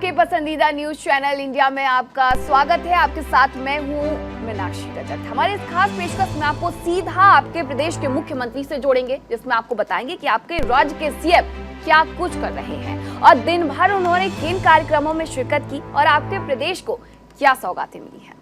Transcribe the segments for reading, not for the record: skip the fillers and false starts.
आपके पसंदीदा news channel India में आपका स्वागत है। आपके साथ मैं हूं मीनाक्षी रजक। हमारे इस खास पेशकश में आपको सीधा आपके प्रदेश के मुख्यमंत्री से जोड़ेंगे, जिसमें आपको बताएंगे कि आपके राज्य के सीएम क्या कुछ कर रहे हैं और दिन भर उन्होंने किन कार्यक्रमों में शिरकत की और आपके प्रदेश को क्या सौगातें मिली हैं।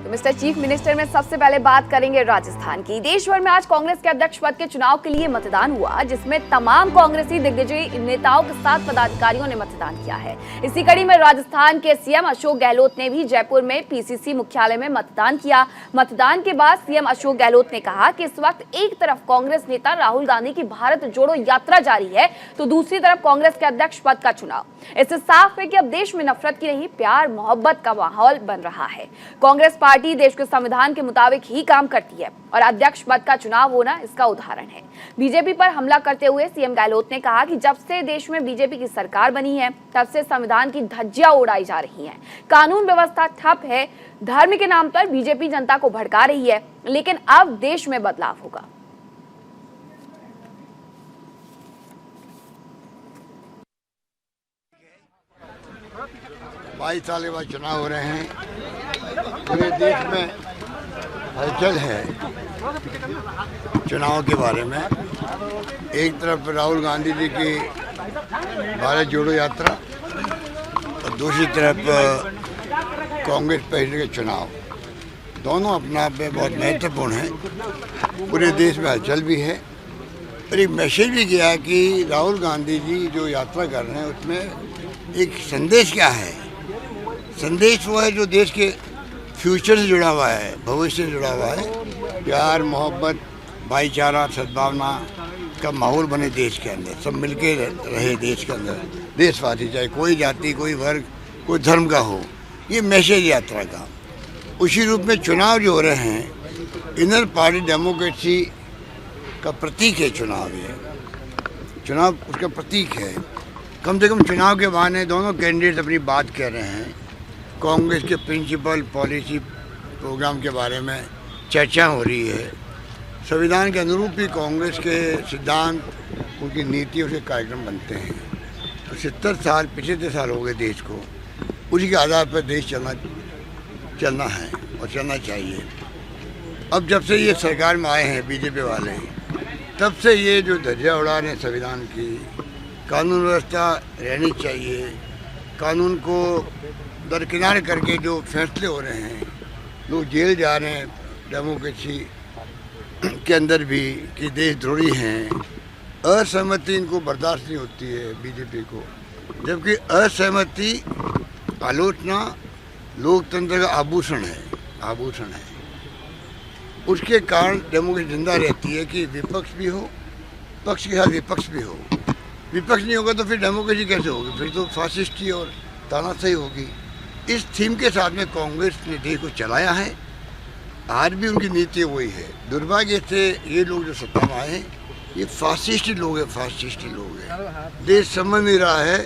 मिस्टर चीफ मिनिस्टर में सबसे पहले बात करेंगे राजस्थान की। देश भर में आज कांग्रेस के अध्यक्ष पद के चुनाव के लिए मतदान हुआ, जिसमें तमाम कांग्रेसी दिग्गजय नेताओं के साथ पदाधिकारियों ने मतदान किया है। इसी कड़ी में राजस्थान के सीएम अशोक गहलोत ने भी जयपुर में पीसीसी मुख्यालय में मतदान किया। मतदान के बाद सीएम अशोक गहलोत ने कहा कि इस वक्त एक तरफ कांग्रेस नेता राहुल गांधी की भारत जोड़ो यात्रा जारी है, तो दूसरी तरफ कांग्रेस के अध्यक्ष पद का चुनाव। इससे साफ है कि अब देश में नफरत की नहीं, प्यार मोहब्बत का माहौल बन रहा है। कांग्रेस पार्टी देश के संविधान के मुताबिक ही काम करती है और अध्यक्ष पद का चुनाव होना इसका उदाहरण है। बीजेपी पर हमला करते हुए सीएम गहलोत ने कहा कि जब से देश में बीजेपी की सरकार बनी है, तब से संविधान की धज्जियां उड़ाई जा रही हैं। कानून व्यवस्था ठप है, धर्म के नाम पर बीजेपी जनता को भड़का रही है, लेकिन अब देश में बदलाव होगा। 22 साल के बाद चुनाव हो रहे हैं। पूरे देश में हलचल है चुनाव के बारे में। एक तरफ राहुल गांधी जी की भारत जोड़ो यात्रा और दूसरी तरफ कांग्रेस पार्टी के चुनाव, दोनों अपने आप में बहुत महत्वपूर्ण हैं। पूरे देश में हलचल भी है और एक मैसेज भी गया कि राहुल गांधी जी जो यात्रा कर रहे हैं उसमें एक संदेश क्या है। संदेश वो है जो देश के फ्यूचर से जुड़ा हुआ है, भविष्य से जुड़ा हुआ है। प्यार मोहब्बत भाईचारा सद्भावना का माहौल बने देश के अंदर, सब मिलके रहे देश के अंदर, देशवासी, चाहे कोई जाति कोई वर्ग कोई धर्म का हो। ये मैसेज यात्रा का उसी रूप में चुनाव जो हो रहे हैं, इनर पार्टी डेमोक्रेसी का प्रतीक है चुनाव। ये चुनाव उसका प्रतीक है। कम से कम चुनाव के बहाने दोनों कैंडिडेट अपनी बात कह रहे हैं। कांग्रेस के प्रिंसिपल पॉलिसी प्रोग्राम के बारे में चर्चा हो रही है। संविधान के अनुरूप ही कांग्रेस के सिद्धांत, उनकी नीति, उसके कार्यक्रम बनते हैं। तो 70 साल 75 साल हो गए देश को, उसी के आधार पर देश चलना है और चलना चाहिए। अब जब से ये सरकार में आए हैं बीजेपी वाले, तब से ये जो धज्जियां उड़ा रहे हैं संविधान की, कानून व्यवस्था रहनी चाहिए, कानून को दरकिनार करके जो फैसले हो रहे हैं, लोग जेल जा रहे हैं डेमोक्रेसी के अंदर भी कि देशद्रोही हैं। असहमति इनको बर्दाश्त नहीं होती है बीजेपी को, जबकि असहमति आलोचना लोकतंत्र का आभूषण है। उसके कारण डेमोक्रेसी जिंदा रहती है कि विपक्ष भी हो, पक्ष के साथ विपक्ष भी हो। विपक्ष नहीं होगा तो फिर डेमोक्रेसी कैसे होगी? फिर तो फासिस्टी और तानाशाही होगी। इस थीम के साथ में कांग्रेस ने देश को चलाया है। आज भी उनकी नीति वही है। दुर्भाग्य से ये लोग जो सत्ता में आए हैं, ये फासिस्टी लोग हैं। देश समझ नहीं रहा है।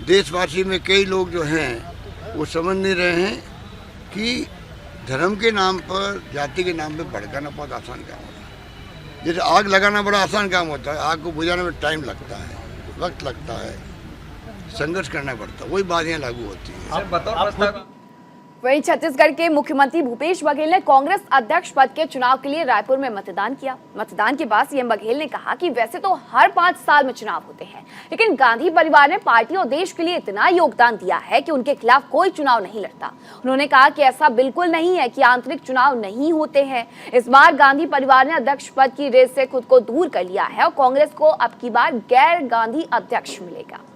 देशवासी में कई लोग जो हैं वो समझ नहीं रहे हैं कि धर्म के नाम पर, जाति के नाम पर भड़काना बहुत आसान काम होता है। जैसे आग लगाना बड़ा आसान काम होता है, आग को बुझाने में टाइम लगता है, वक्त लगता है, संघर्ष करना पड़ता है। वही बात यहाँ लागू होती है। वहीं छत्तीसगढ़ के मुख्यमंत्री भूपेश बघेल ने कांग्रेस अध्यक्ष पद के चुनाव के लिए रायपुर में मतदान किया। मतदान के बाद सीएम बघेल ने कहा कि वैसे तो हर 5 साल में चुनाव होते हैं, लेकिन गांधी परिवार ने पार्टी और देश के लिए इतना योगदान दिया है कि उनके खिलाफ कोई चुनाव नहीं लड़ता। उन्होंने कहा कि ऐसा बिल्कुल नहीं है कि आंतरिक चुनाव नहीं होते हैं। इस बार गांधी परिवार ने अध्यक्ष पद की रेस से खुद को दूर कर लिया है और कांग्रेस को अब की बार गैर गांधी अध्यक्ष मिलेगा।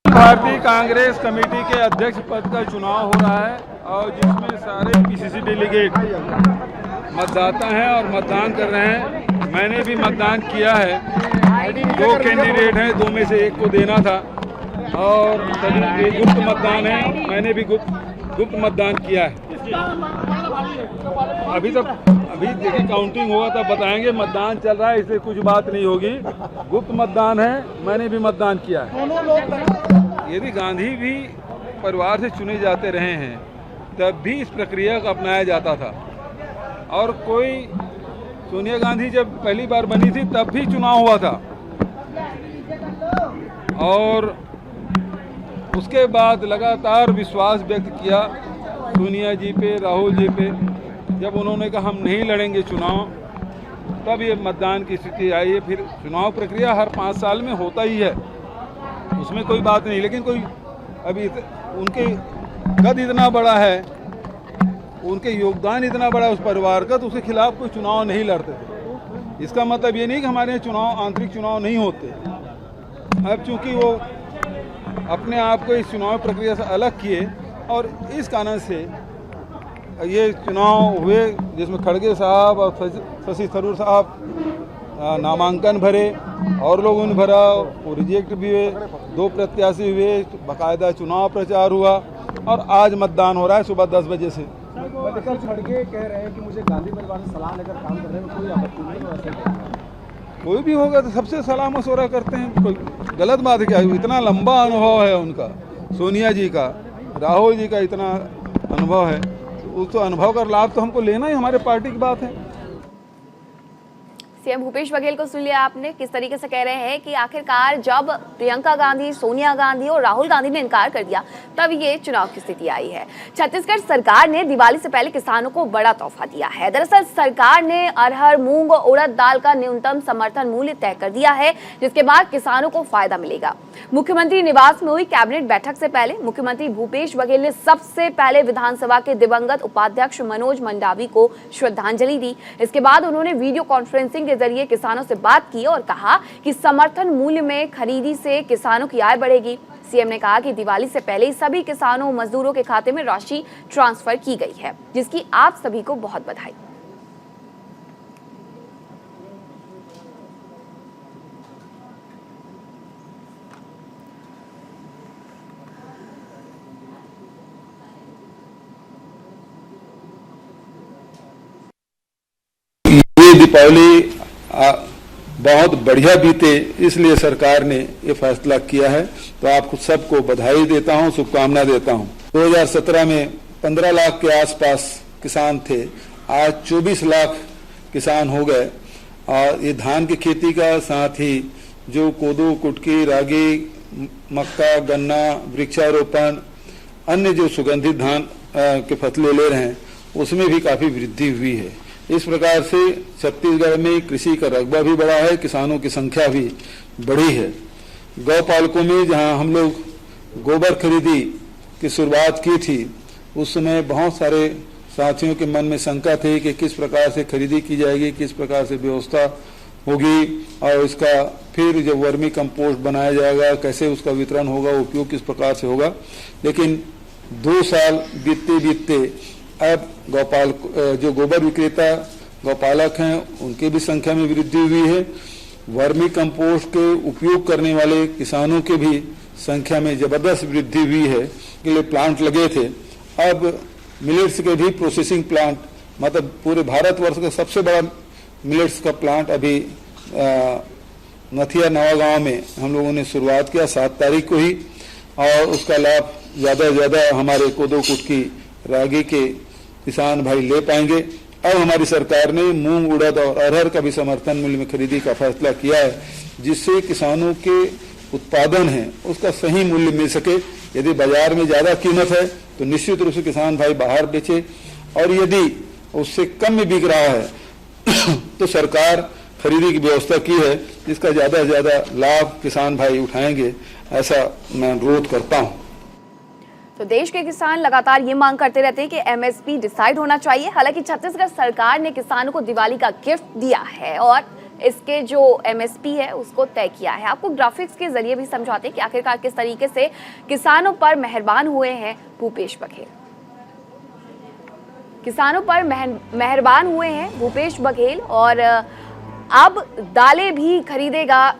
भारतीय कांग्रेस कमेटी के अध्यक्ष पद का चुनाव हो रहा है और जिसमें सारे पीसीसी डेलीगेट मतदाता हैं और मतदान कर रहे हैं। मैंने भी मतदान किया है। 2 कैंडिडेट हैं, 2 में से एक को देना था और गुप्त मतदान है। मैंने भी गुप्त मतदान किया है। अभी देखिए काउंटिंग होगा तब बताएंगे। मतदान चल रहा है, इसलिए कुछ बात नहीं होगी। गुप्त मतदान है, मैंने भी मतदान किया है। यदि गांधी भी परिवार से चुने जाते रहे हैं तब भी इस प्रक्रिया को अपनाया जाता था। और सोनिया गांधी जब पहली बार बनी थी तब भी चुनाव हुआ था, और उसके बाद लगातार विश्वास व्यक्त किया सोनिया जी पे, राहुल जी पे। जब उन्होंने कहा हम नहीं लड़ेंगे चुनाव, तब ये मतदान की स्थिति आई है। फिर चुनाव प्रक्रिया हर 5 साल में होता ही है, उसमें कोई बात नहीं। लेकिन कोई अभी उनके कद इतना बड़ा है, उनके योगदान इतना बड़ा उस परिवार का, तो उसके खिलाफ कोई चुनाव नहीं लड़ते थे। इसका मतलब ये नहीं कि हमारे यहाँ चुनाव, आंतरिक चुनाव नहीं होते। अब चूंकि वो अपने आप को इस चुनाव प्रक्रिया से अलग किए, और इस कारण से ये चुनाव हुए जिसमें खड़गे साहब और शशि थरूर साहब नामांकन भरे, और लोगों ने भरा, वो रिजेक्ट भी हुए, 2 प्रत्याशी हुए, बाकायदा चुनाव प्रचार हुआ, और आज मतदान हो रहा है सुबह 10 बजे से। खड़गे कह रहे हैं कि मुझे गांधी परिवार से सलाह लेकर काम कर रहे हैं, कोई आपत्ति नहीं। कोई भी होगा तो सबसे सलाह मशवरा करते हैं, कोई गलत बात है क्या? इतना लंबा अनुभव है उनका, सोनिया जी का, राहुल जी का इतना अनुभव है, उस तो अनुभव का लाभ तो हमको लेना ही हमारे पार्टी की बात है। सीएम भूपेश बघेल को सुन लिया आपने, किस तरीके से कह रहे हैं कि आखिरकार जब प्रियंका गांधी, सोनिया गांधी और राहुल गांधी ने इनकार कर दिया तब ये चुनाव की स्थिति आई है। छत्तीसगढ़ सरकार ने दिवाली से पहले किसानों को बड़ा तोहफा दिया है। दरअसल सरकार ने अरहर, मूंग और उड़द दाल का न्यूनतम समर्थन मूल्य तय कर दिया है, जिसके बाद किसानों को फायदा मिलेगा। मुख्यमंत्री निवास में हुई कैबिनेट बैठक से पहले मुख्यमंत्री भूपेश बघेल ने सबसे पहले विधानसभा के दिवंगत उपाध्यक्ष मनोज मंडावी को श्रद्धांजलि दी। इसके बाद उन्होंने वीडियो कॉन्फ्रेंसिंग के जरिए किसानों से बात की और कहा कि समर्थन मूल्य में खरीदी से किसानों की आय बढ़ेगी। सीएम ने कहा कि दिवाली से पहले ही सभी किसानों मजदूरों के खाते में राशि ट्रांसफर की गई है, जिसकी आप सभी को बहुत बधाई। दीपावली बहुत बढ़िया बीते, इसलिए सरकार ने ये फैसला किया है। तो आपको सबको बधाई देता हूं, शुभकामना देता हूं। 2017 में 15 लाख के आसपास किसान थे, आज 24 लाख किसान हो गए। और ये धान की खेती का, साथ ही जो कोदो, कुटकी, रागी, मक्का, गन्ना, वृक्षारोपण, अन्य जो सुगंधित धान के फसलें ले रहे हैं, उसमें भी काफी वृद्धि हुई है। इस प्रकार से छत्तीसगढ़ में कृषि का रकबा भी बढ़ा है, किसानों की संख्या भी बढ़ी है। गौपालकों में जहां हम लोग गोबर खरीदी की शुरुआत की थी, उस समय बहुत सारे साथियों के मन में शंका थी कि किस प्रकार से खरीदी की जाएगी, किस प्रकार से व्यवस्था होगी, और इसका फिर जब वर्मी कंपोस्ट बनाया जाएगा, कैसे उसका वितरण होगा, उपयोग किस प्रकार से होगा। लेकिन 2 साल बीतते बीतते अब जो गोबर विक्रेता गौपालक हैं, उनके भी संख्या में वृद्धि हुई है। वर्मी कंपोस्ट के उपयोग करने वाले किसानों के भी संख्या में जबरदस्त वृद्धि हुई है। के लिए प्लांट लगे थे, अब मिलेट्स के भी प्रोसेसिंग प्लांट, मतलब पूरे भारतवर्ष का सबसे बड़ा मिलेट्स का प्लांट अभी नथिया नवागांव में हम लोगों ने शुरुआत किया 7 तारीख को ही, और उसका लाभ ज्यादा से ज्यादा हमारे कोदो, कुटकी, रागी के किसान भाई ले पाएंगे। अब हमारी सरकार ने मूंग, उड़द और अरहर का भी समर्थन मूल्य में खरीदी का फैसला किया है, जिससे किसानों के उत्पादन है उसका सही मूल्य मिल सके। यदि बाजार में ज्यादा कीमत है तो निश्चित रूप से किसान भाई बाहर बेचे, और यदि उससे कम में बिक रहा है तो सरकार खरीदी की व्यवस्था की है, जिसका ज्यादा से ज्यादा लाभ किसान भाई उठाएंगे, ऐसा मैं अनुरोध करता हूं। तो देश के किसान लगातार ये मांग करते रहते हैं कि एमएसपी डिसाइड होना चाहिए। हालांकि छत्तीसगढ़ सरकार ने किसानों को दिवाली का गिफ्ट दिया है और इसके जो एमएसपी है उसको तय किया है। आपको ग्राफिक्स के जरिए भी समझाते हैं कि आखिरकार किस तरीके से किसानों पर मेहरबान हुए हैं भूपेश बघेल। किसानों पर मेहरबान हुए हैं भूपेश बघेल, और अब दालें भी खरीदेगा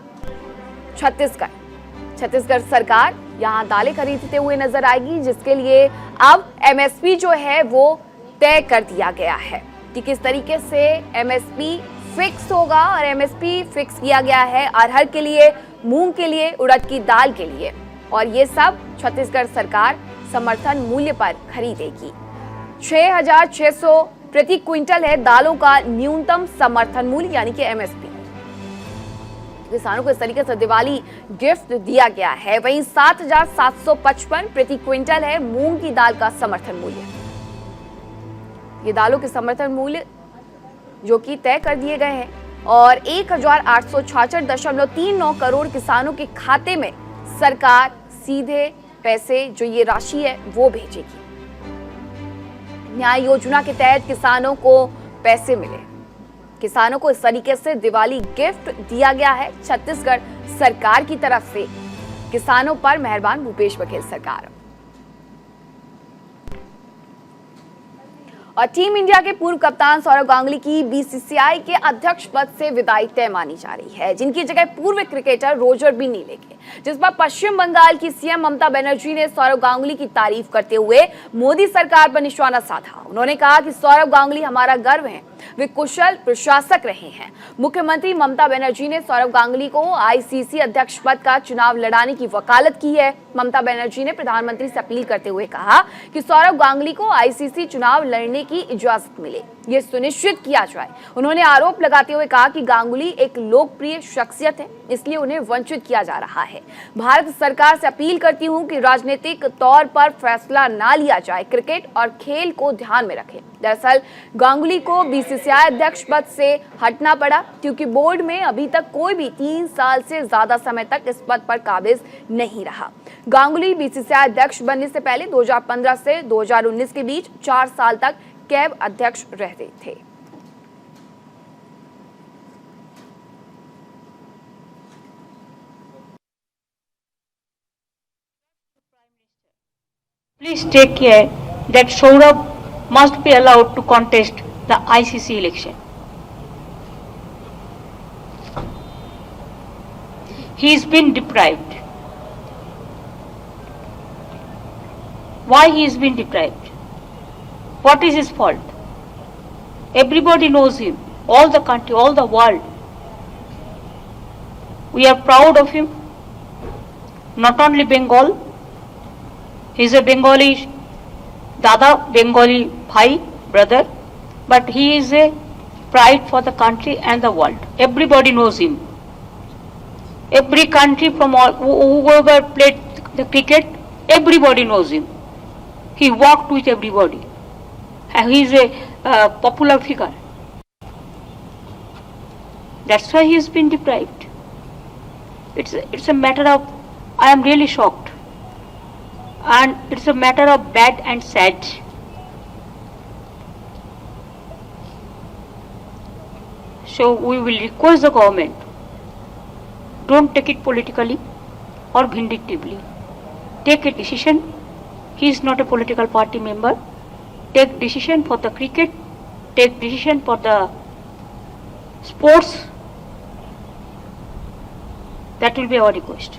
छत्तीसगढ़ सरकार। यहाँ दालें खरीदते हुए नजर आएगी, जिसके लिए अब एमएसपी जो है वो तय कर दिया गया है कि किस तरीके से एमएसपी फिक्स होगा। और एमएसपी फिक्स किया गया है अरहर के लिए, मूंग के लिए, उड़द की दाल के लिए, और ये सब छत्तीसगढ़ सरकार समर्थन मूल्य पर खरीदेगी। 6,600 प्रति क्विंटल है दालों का न्यूनतम समर्थन मूल्य यानी कि एमएसपी। किसानों को इस तरीके से दिवाली गिफ्ट दिया गया है। वहीं 7,755 प्रति क्विंटल है मूंग की दाल का समर्थन मूल्य। ये दालों के समर्थन मूल्य जो कि तय कर दिए गए हैं और 1,866.39 करोड़ किसानों के खाते में सरकार सीधे पैसे जो ये राशि है वो भेजेगी। न्याय योजना के तहत किसानों को पैसे मिले। किसानों को इस तरीके से दिवाली गिफ्ट दिया गया है छत्तीसगढ़ सरकार की तरफ से। किसानों पर मेहरबान भूपेश बघेल सरकार। और टीम इंडिया के पूर्व कप्तान सौरव गांगुली की बीसीसीआई के अध्यक्ष पद से विदाई तय मानी जा रही है, जिनकी जगह पूर्व क्रिकेटर रोजर बिन्नी लेंगे, जिस पर पश्चिम बंगाल की सीएम ममता बनर्जी ने सौरव गांगुली की तारीफ करते हुए मोदी सरकार पर निशाना साधा। उन्होंने कहा कि सौरव गांगुली हमारा गर्व हैं, वे कुशल प्रशासक रहे हैं। मुख्यमंत्री ममता बनर्जी ने सौरव गांगुली को आईसीसी अध्यक्ष पद का चुनाव लड़ाने की वकालत की है। ममता बनर्जी ने प्रधानमंत्री से अपील करते हुए कहा कि सौरव गांगुली को आईसीसी चुनाव लड़ने की इजाजत मिले, ये सुनिश्चित किया जाए। उन्होंने आरोप लगाते हुए कहा कि गांगुली एक लोकप्रिय शख्सियत है, इसलिए उन्हें वंचित किया जा रहा है। भारत सरकार से अपील करती हूं कि राजनीतिक तौर पर फैसला ना लिया जाए, क्रिकेट और खेल को ध्यान में रखें। दरअसल गांगुली को बीसीसीआई अध्यक्ष पद से हटना पड़ा क्योंकि बोर्ड में अभी तक कोई भी 3 साल से ज्यादा समय तक इस पद पर काबिज नहीं रहा। गांगुली बीसीसीआई अध्यक्ष बनने से पहले 2015 से 2019 के बीच 4 साल तक कैब अध्यक्ष रहते थे। Please take care that Saurabh must be allowed to contest the ICC election. He has been deprived. Why he has been deprived? What is his fault? Everybody knows him, all the country, all the world. We are proud of him, not only Bengal. He is a Bengali Dada, Bengali Bhai, brother, but he is a pride for the country and the world. Everybody knows him. Every country from all, whoever played the cricket, everybody knows him. He walked with everybody. And he is a popular figure. That's why he has been deprived. It's a matter of, I am really shocked. And it's a matter of bad and sad. So we will request the government, don't take it politically or vindictively. Take a decision. He is not a political party member. Take decision for the cricket. Take decision for the sports. That will be our request.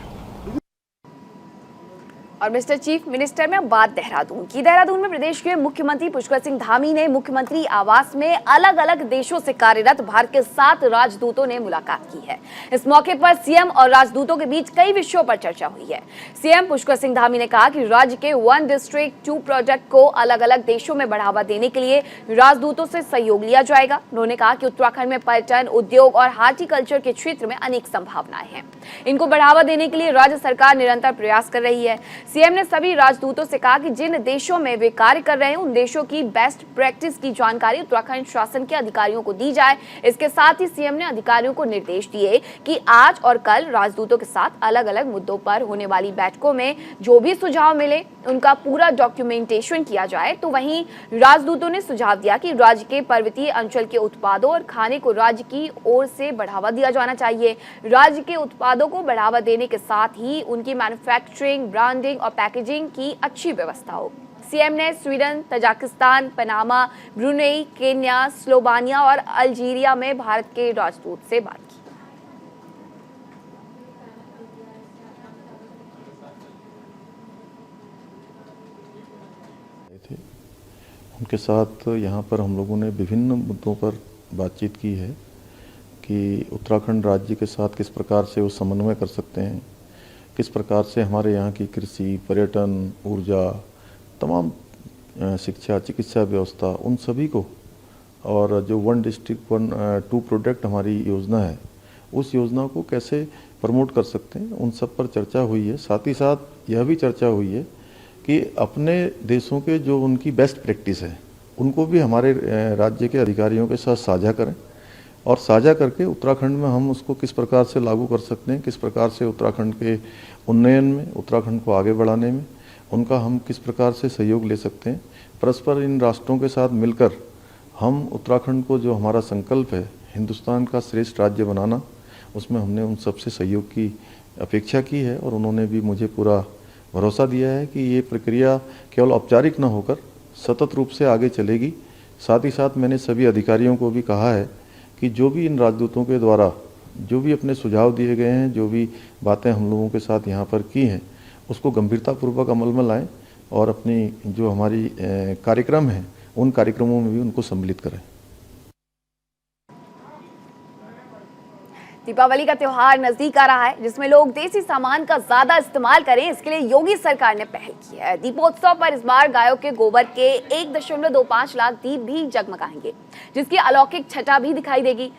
और mister chief minister में अब बात देहरादून की। देहरादून में प्रदेश के मुख्यमंत्री पुष्कर सिंह धामी ने मुख्यमंत्री आवास में अलग अलग देशों से कार्यरत भारत के 7 राजदूतों ने मुलाकात की है। इस मौके पर सीएम और राजदूतों के बीच कई विषयों पर चर्चा हुई है। सीएम पुष्कर सिंह धामी ने कहा कि राज्य के 1 डिस्ट्रिक्ट 2 प्रोजेक्ट को अलग अलग देशों में बढ़ावा देने के लिए राजदूतों से सहयोग लिया जाएगा। उन्होंने कहा कि उत्तराखंड में पर्यटन, उद्योग और हार्टिकल्चर के क्षेत्र में अनेक संभावनाएं हैं। इनको बढ़ावा देने के लिए राज्य सरकार निरंतर प्रयास कर रही है। सीएम ने सभी राजदूतों से कहा कि जिन देशों में वे कार्य कर रहे हैं उन देशों की बेस्ट प्रैक्टिस की जानकारी उत्तराखंड शासन के अधिकारियों को दी जाए। इसके साथ ही सीएम ने अधिकारियों को निर्देश दिए कि आज और कल राजदूतों के साथ अलग अलग मुद्दों पर होने वाली बैठकों में जो भी सुझाव मिले उनका पूरा डॉक्यूमेंटेशन किया जाए। तो वहीं राजदूतों ने सुझाव दिया कि राज्य के पर्वतीय अंचल के उत्पादों और खाने को राज्य की ओर से बढ़ावा दिया जाना चाहिए। राज्य के उत्पादों को बढ़ावा देने के साथ ही उनकी मैन्युफैक्चरिंग, ब्रांडिंग और पैकेजिंग की अच्छी व्यवस्था हो। सीएम ने Sweden, Tajikistan, Panama, Brunei, Kenya, Slovenia और अल्जीरिया में भारत के राजदूत से बात की। उनके साथ यहाँ पर हम लोगों ने विभिन्न मुद्दों पर बातचीत की है कि उत्तराखंड राज्य के साथ किस प्रकार से वो समन्वय कर सकते हैं, किस प्रकार से हमारे यहाँ की कृषि, पर्यटन, ऊर्जा, तमाम शिक्षा, चिकित्सा व्यवस्था, उन सभी को, और जो 1 डिस्ट्रिक्ट 2 प्रोडक्ट हमारी योजना है, उस योजना को कैसे प्रमोट कर सकते हैं, उन सब पर चर्चा हुई है। साथ ही साथ यह भी चर्चा हुई है कि अपने देशों के जो उनकी बेस्ट प्रैक्टिस है उनको भी हमारे राज्य के अधिकारियों के साथ साझा करें, और साझा करके उत्तराखंड में हम उसको किस प्रकार से लागू कर सकते हैं, किस प्रकार से उत्तराखंड के उन्नयन में, उत्तराखंड को आगे बढ़ाने में उनका हम किस प्रकार से सहयोग ले सकते हैं। परस्पर इन राष्ट्रों के साथ मिलकर हम उत्तराखंड को, जो हमारा संकल्प है हिंदुस्तान का श्रेष्ठ राज्य बनाना, उसमें हमने उन सबसे सहयोग की अपेक्षा की है, और उन्होंने भी मुझे पूरा भरोसा दिया है कि ये प्रक्रिया केवल औपचारिक न होकर सतत रूप से आगे चलेगी। साथ ही साथ मैंने सभी अधिकारियों को भी कहा है कि जो भी इन राजदूतों के द्वारा जो भी अपने सुझाव दिए गए हैं, जो भी बातें हम लोगों के साथ यहाँ पर की हैं, उसको गंभीरतापूर्वक अमल में लाएं और अपनी जो हमारी कार्यक्रम हैं उन कार्यक्रमों में भी उनको सम्मिलित करें। दीपावली का त्योहार नजदीक आ रहा है, जिसमें लोग देसी सामान का ज्यादा इस्तेमाल करें, इसके लिए योगी सरकार ने पहल की है। दीपोत्सव पर इस बार गायों के गोबर के 1.25 लाख दीप भी जगमगाएंगे, जिसकी अलौकिक छटा भी दिखाई देगी।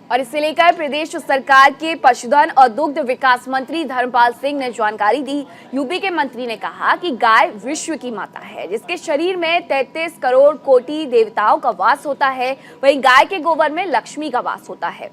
और इसे लेकर प्रदेश सरकार के पशुधन और दुग्ध विकास मंत्री धर्मपाल सिंह ने जानकारी दी। यूपी के मंत्री ने कहा कि गाय विश्व की माता है, जिसके शरीर में 33 करोड़ कोटि देवताओं का वास होता है। वहीं गाय के गोबर में लक्ष्मी का वास होता है।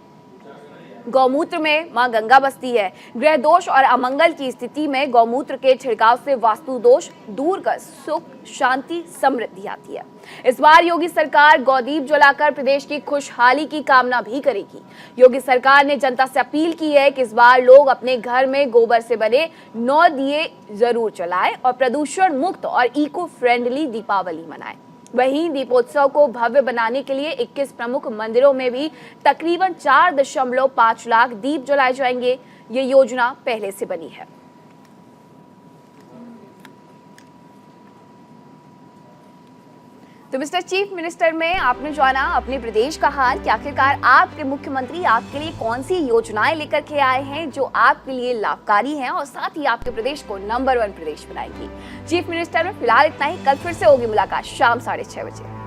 गौमूत्र में मां गंगा बसती है। ग्रह दोष और अमंगल की स्थिति में गौमूत्र के छिड़काव से वास्तु दोष दूर कर सुख, शांति, समृद्धि आती है। इस बार योगी सरकार गौदीप जलाकर प्रदेश की खुशहाली की कामना भी करेगी। योगी सरकार ने जनता से अपील की है कि इस बार लोग अपने घर में गोबर से बने 9 दिए जरूर जलाएं और प्रदूषण मुक्त और इको फ्रेंडली दीपावली मनाएं। वहीं दीपोत्सव को भव्य बनाने के लिए 21 प्रमुख मंदिरों में भी तकरीबन 4.5 लाख दीप जलाए जाएंगे। ये योजना पहले से बनी है। तो मिस्टर चीफ मिनिस्टर में आपने जाना अपने प्रदेश का हाल कि आखिरकार आपके मुख्यमंत्री आपके लिए कौन सी योजनाएं लेकर के आए हैं जो आपके लिए लाभकारी हैं और साथ ही आपके प्रदेश को नंबर 1 प्रदेश बनाएंगी। चीफ मिनिस्टर में फिलहाल इतना ही। कल फिर से होगी मुलाकात शाम 6:30 बजे।